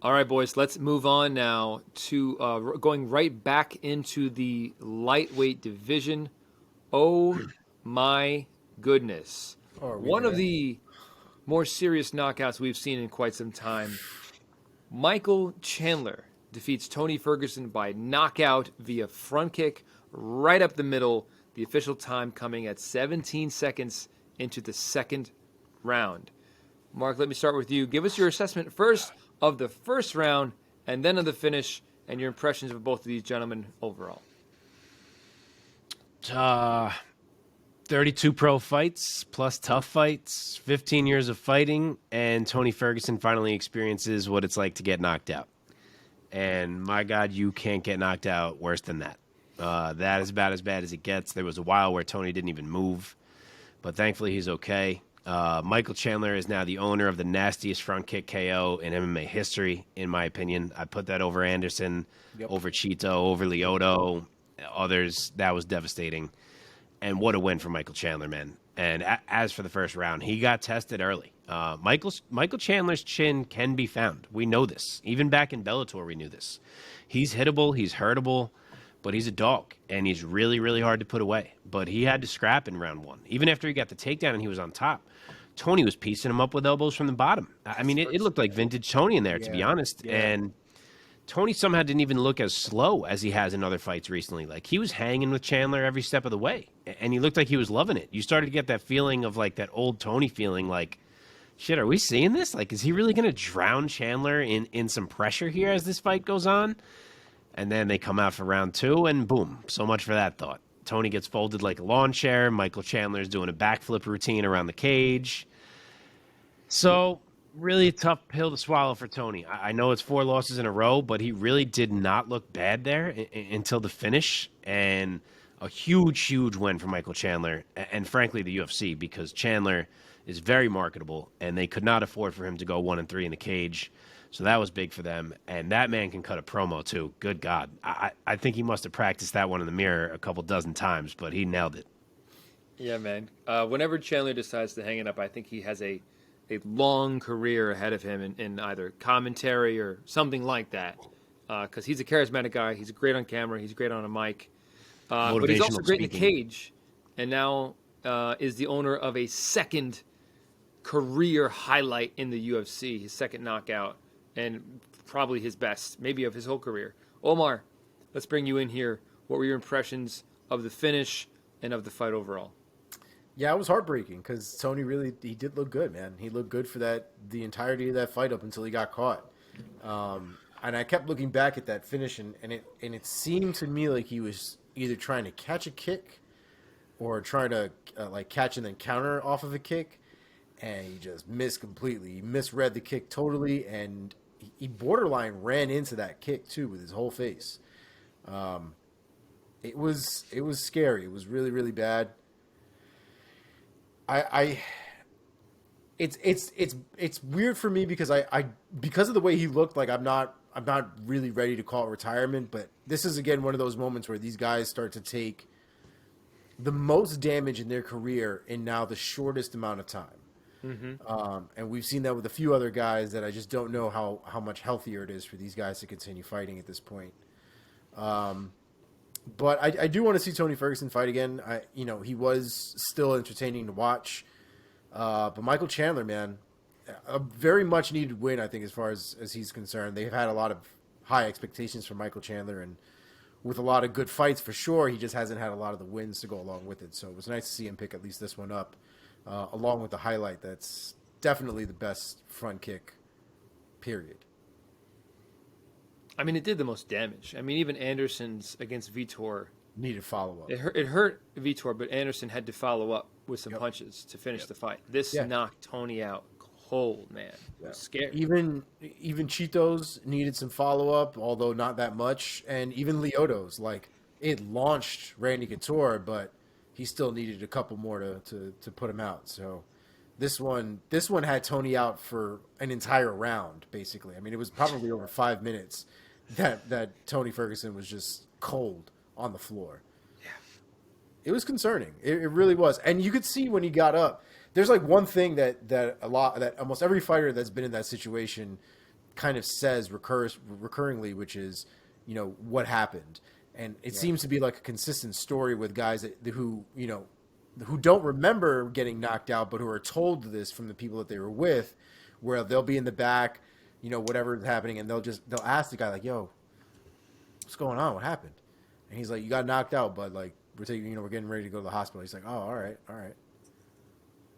All right, boys, let's move on now to going right back into the lightweight division. Oh my goodness. Oh, are we One of there? the more serious knockouts we've seen in quite some time. Michael Chandler defeats Tony Ferguson by knockout via front kick right up the middle. The official time coming at 17 seconds into the second round. Mark, let me start with you. Give us your assessment first of the first round and then of the finish and your impressions of both of these gentlemen overall. Uh, 32 pro fights plus tough fights, 15 years of fighting, and Tony Ferguson finally experiences what it's like to get knocked out. And my God, you can't get knocked out worse than that. That is about as bad as it gets. There was a while where Tony didn't even move, but thankfully he's okay. Michael Chandler is now the owner of the nastiest front kick KO in MMA history, in my opinion. I put that over Anderson, Yep. over Cheeto, over Lyoto, others. That was devastating. And what a win for Michael Chandler, man. And as for the first round, he got tested early. Michael Chandler's chin can be found. We know this. Even back in Bellator, we knew this. He's hittable, he's hurtable, but he's a dog, and he's really, really hard to put away. But he had to scrap in round one. Even after he got the takedown and he was on top, Tony was piecing him up with elbows from the bottom. I mean, it looked like vintage Tony in there, to be Yeah. honest. Yeah. And Tony somehow didn't even look as slow as he has in other fights recently. Like, he was hanging with Chandler every step of the way, and he looked like he was loving it. You started to get that feeling of, like, that old Tony feeling, like, shit, are we seeing this? Like, is he really going to drown Chandler in some pressure here as this fight goes on? And then they come out for round two, and boom, so much for that thought. Tony gets folded like a lawn chair. Michael Chandler's doing a backflip routine around the cage. So, really a tough pill to swallow for Tony. I know it's 4 losses in a row, but he really did not look bad there until the finish. And a huge, huge win for Michael Chandler, and frankly, the UFC, because Chandler is very marketable, and they could not afford for him to go 1-3 in the cage. So that was big for them. And that man can cut a promo, too. Good God. I think he must have practiced that one in the mirror a couple dozen times, but he nailed it. Yeah, man. Whenever Chandler decides to hang it up, I think he has a long career ahead of him in either commentary or something like that. Because he's a charismatic guy. He's great on camera. He's great on a mic. But he's also Motivational great in the speaking. cage. And now is the owner of a second career highlight in the UFC, his second knockout, and probably his best, maybe of his whole career. Omar, let's bring you in here. What were your impressions of the finish and of the fight overall? Yeah, it was heartbreaking because Tony he did look good, man. He looked good for the entirety of that fight up until he got caught. And I kept looking back at that finish, and it seemed to me like he was either trying to catch a kick or trying to like catch and then counter off of a kick, and he just missed completely. He misread the kick totally, and he borderline ran into that kick too with his whole face. It was scary. It was really, really bad. I it's weird for me because I because of the way he looked, like I'm not really ready to call it retirement, but this is again one of those moments where these guys start to take the most damage in their career in now the shortest amount of time. And we've seen that with a few other guys that I just don't know how much healthier it is for these guys to continue fighting at this point. But I do want to see Tony Ferguson fight again. He was still entertaining to watch. But Michael Chandler, man, a very much needed win, I think, as far as he's concerned. They've had a lot of high expectations for Michael Chandler, and with a lot of good fights for sure, he just hasn't had a lot of the wins to go along with it. So it was nice to see him pick at least this one up, along with the highlight that's definitely the best front kick, period. I mean, it did the most damage. I mean, even Anderson's against Vitor, Needed follow up. it hurt Vitor, but Anderson had to follow up with some Yep. punches to finish the fight. This Yeah. knocked Tony out cold, man. It was scary. Even Cheetos needed some follow up, although not that much, and even Lyoto's like it launched Randy Couture, but he still needed a couple more to put him out. So this one had Tony out for an entire round, basically. I mean, it was probably over 5 minutes that Tony Ferguson was just cold on the floor. It was concerning. It really was. And you could see when he got up, there's like one thing that almost every fighter that's been in that situation kind of says recurringly, which is, what happened. And it seems to be like a consistent story with guys who don't remember getting knocked out, but who are told this from the people that they were with, where they'll be in the back, whatever is happening, and they'll ask the guy like, "Yo, what's going on? What happened?" And he's like, "You got knocked out, but like we're getting ready to go to the hospital." He's like, "Oh, all right." A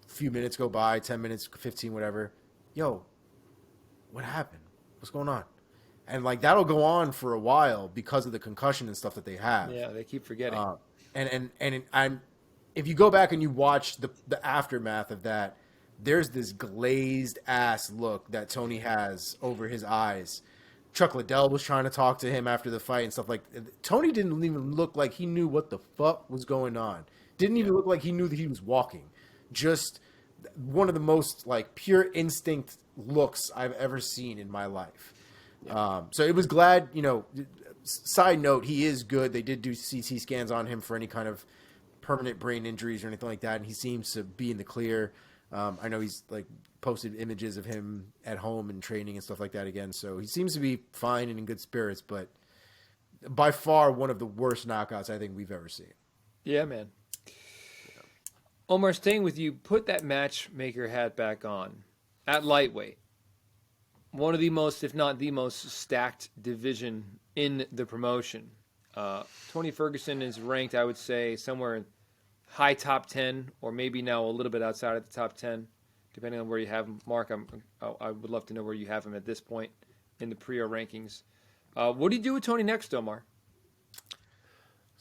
few minutes go by, 10 minutes, 15, whatever. "Yo, what happened? What's going on?" And like that'll go on for a while because of the concussion and stuff that they have. Yeah, they keep forgetting. If you go back and you watch the aftermath of that, there's this glazed ass look that Tony has over his eyes. Chuck Liddell was trying to talk to him after the fight and stuff like that. Tony didn't even look like he knew what the fuck was going on. Didn't even look like he knew that he was walking. Just one of the most like pure instinct looks I've ever seen in my life. Yeah. So it was glad, side note, he is good. They did do CT scans on him for any kind of permanent brain injuries or anything like that, and he seems to be in the clear. I know he's like posted images of him at home and training and stuff like that again, so he seems to be fine and in good spirits, but by far one of the worst knockouts I think we've ever seen. Yeah, man. Omar, staying with you, put that matchmaker hat back on. At lightweight, one of the most, if not the most stacked division in the promotion. Tony Ferguson is ranked, I would say, somewhere in high top 10, or maybe now a little bit outside of the top 10, depending on where you have him. Mark, I would love to know where you have him at this point in the Prio rankings. What do you do with Tony next, Omar?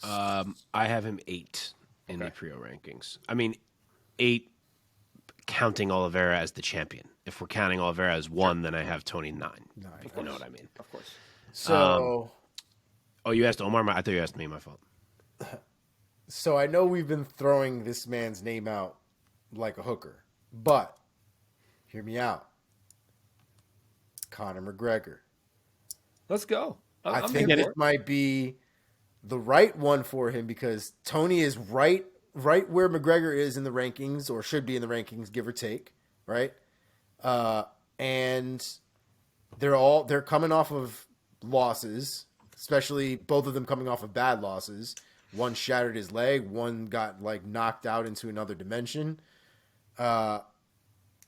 I have him 8 in the Prio rankings. I mean, 8 counting Oliveira as the champion. If we're counting Oliveira as 1, then I have Tony 9. If you know what I mean. Of course. So... oh, you asked Omar? I thought you asked me. My fault. So I know we've been throwing this man's name out like a hooker, but hear me out. Conor McGregor. Let's go. I think this might be the right one for him because Tony is right where McGregor is in the rankings, or should be in the rankings, give or take, right? And they're coming off of losses, especially both of them coming off of bad losses. One shattered his leg, one got like knocked out into another dimension. And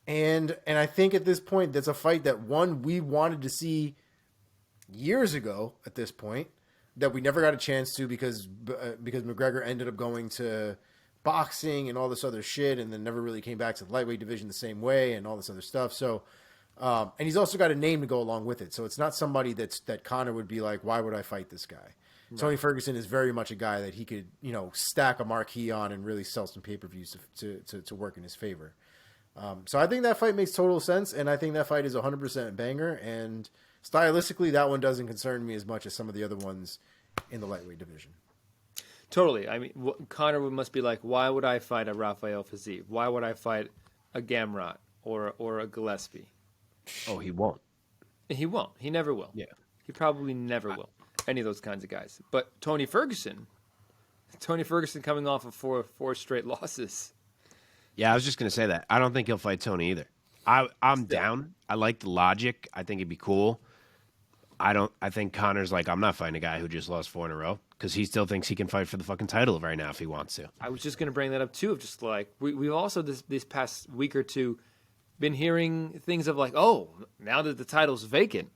I think at this point, that's a fight that we wanted to see years ago at this point, that we never got a chance to because McGregor ended up going to boxing and all this other shit, and then never really came back to the lightweight division the same way and all this other stuff. So, and he's also got a name to go along with it. So it's not somebody that Conor would be like, why would I fight this guy? Right. Tony Ferguson is very much a guy that he could, stack a marquee on and really sell some pay-per-views to work in his favor. So I think that fight makes total sense, and I think that fight is 100% a banger, and stylistically, that one doesn't concern me as much as some of the other ones in the lightweight division. Totally. I mean, Conor must be like, why would I fight a Rafael Fiziev? Why would I fight a Gamrot or a Gillespie? Oh, he won't. He won't. He never will. Yeah. He probably never will. Any of those kinds of guys. But Tony Ferguson coming off of four straight losses. Yeah, I was just going to say that. I don't think he'll fight Tony either. I'm down. I like the logic. I think it'd be cool. I think Conor's like, I'm not fighting a guy who just lost 4 in a row, because he still thinks he can fight for the fucking title right now if he wants to. I was just going to bring that up too. Just like we've also this past week or two been hearing things of like, oh, now that the title's vacant,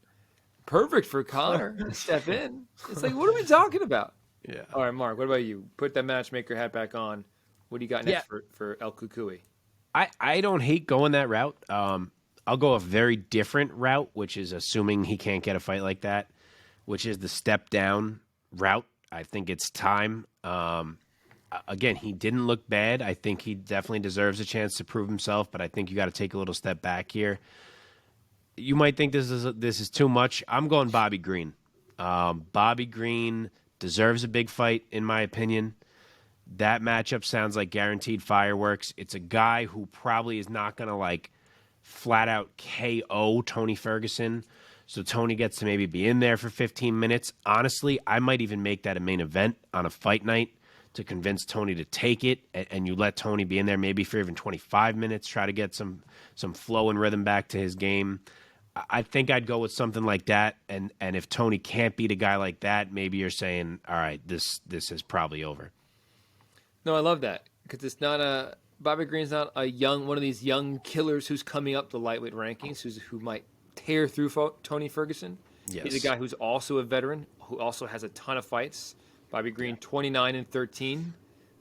perfect for Conor to step in. It's like, what are we talking about? Yeah. All right, Mark, what about you? Put that matchmaker hat back on. What do you got next for El Cucuy? I don't hate going that route. I'll go a very different route, which is assuming he can't get a fight like that, which is the step down route. I think it's time. Again, he didn't look bad. I think he definitely deserves a chance to prove himself, but I think you got to take a little step back here. You might think this is too much. I'm going Bobby Green. Bobby Green deserves a big fight, in my opinion. That matchup sounds like guaranteed fireworks. It's a guy who probably is not going to flat out KO Tony Ferguson. So Tony gets to maybe be in there for 15 minutes. Honestly, I might even make that a main event on a fight night to convince Tony to take it, and you let Tony be in there maybe for even 25 minutes, try to get some flow and rhythm back to his game. I think I'd go with something like that. And if Tony can't beat a guy like that, maybe you're saying, all right, this is probably over. No, I love that because it's not a Bobby Green's not a one of these young killers who's coming up the lightweight rankings, who might tear through Tony Ferguson. Yes. He's a guy who's also a veteran who also has a ton of fights. Bobby Green, 29-13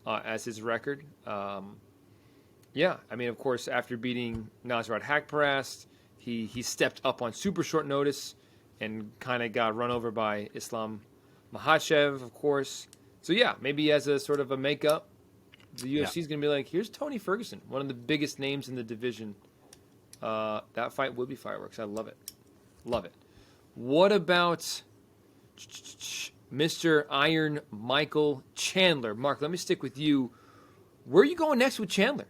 as his record. Yeah, I mean, of course, after beating Nasrat Haqparast, he stepped up on super short notice and kind of got run over by Islam Makhachev, of course. So yeah, maybe as a sort of a makeup, the UFC is going to be like, here's Tony Ferguson, one of the biggest names in the division. That fight would be fireworks. I love it. Love it. What about Mr. Iron Michael Chandler? Mark, let me stick with you. Where are you going next with Chandler?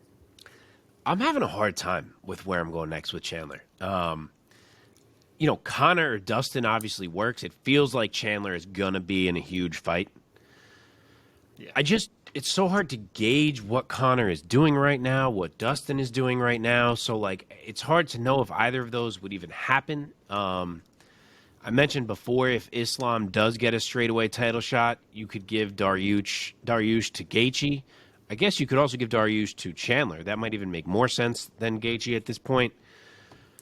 I'm having a hard time with where I'm going next with Chandler. Conor or Dustin obviously works. It feels like Chandler is going to be in a huge fight. Yeah. It's so hard to gauge what Conor is doing right now, what Dustin is doing right now. So, it's hard to know if either of those would even happen. I mentioned before, if Islam does get a straightaway title shot, you could give Dariush to Gaethje. I guess you could also give Dariush to Chandler. That might even make more sense than Gaethje at this point.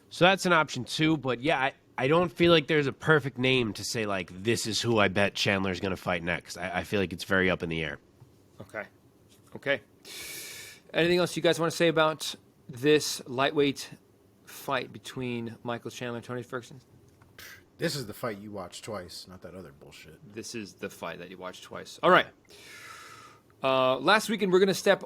So that's an option too. But yeah, I don't feel like there's a perfect name to say, this is who I bet Chandler's going to fight next. I feel like it's very up in the air. Okay. Anything else you guys want to say about this lightweight fight between Michael Chandler and Tony Ferguson? This is the fight you watch twice, not that other bullshit. This is the fight that you watched twice. All right. Last weekend, we're going to step